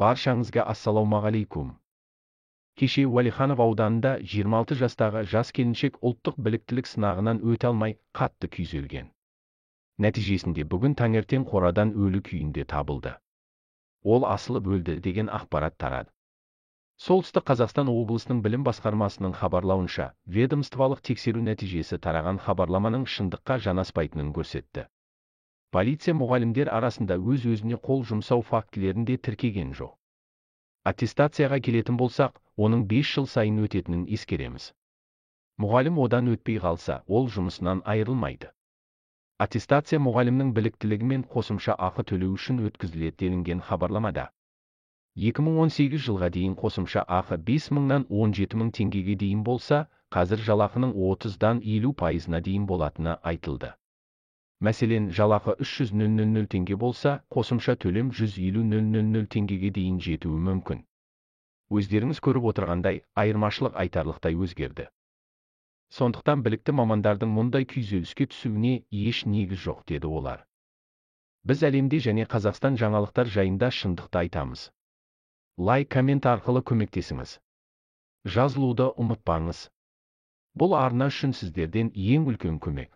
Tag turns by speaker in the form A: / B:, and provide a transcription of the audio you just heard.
A: Баршаңызға ассалаумағалейкум. Кеше Уәлиханов ауданында 26 жастағы жас келіншек ұлттық біліктілік сынағынан өте алмай қатты күйзелген. Нәтижесінде бүгін таңертең қорадан өлі күйінде табылды. Ол асылып өлді деген ақпарат тарады. Солтүстік Қазақстан облысының білім басқармасының хабарлауынша, ведомстволық тексеру нәтижесі тараған хабарламаның шындыққа жанаспайтынын көрсетті. Полиция мұғалімдер арасында өз-өзіне қол жұмсау фактілерін де тіркеген жоқ. Аттестацияға келетін болсақ, оның 5 жыл сайын өтетінін ескереміз. Мұғалім одан өтпей қалса, ол жұмысынан айырылмайды. Аттестация мұғалімнің біліктілігі мен қосымша ақы төлеу үшін өткізіледі делінген хабарламада. 2018 жылға дейін қосымша ақы 5.000-нан 17.000 теңгеге дейін болса, қазір жалақының 30-дан 50%-на дейін болатыны айтылды. Мәселен, жалақы 300.000 теңге болса, қосымша төлем 150.000 теңгеге дейін жетуі мүмкін. Өздеріңіз көріп отырғандай, айырмашылық айтарлықтай өзгерді. Сондықтан білікті мамандардың мұндай күйзеліске түсуіне еш негіз жоқ, деді олар. Біз әлемде және Қазақстан жаңалықтар жайында шындықты айтамыз. Лайк, коммент арқылы көмектесіңіз. Жазылуды ұмытпаңыз. Бұл арна үшін сіздерден ең үлкен көмек.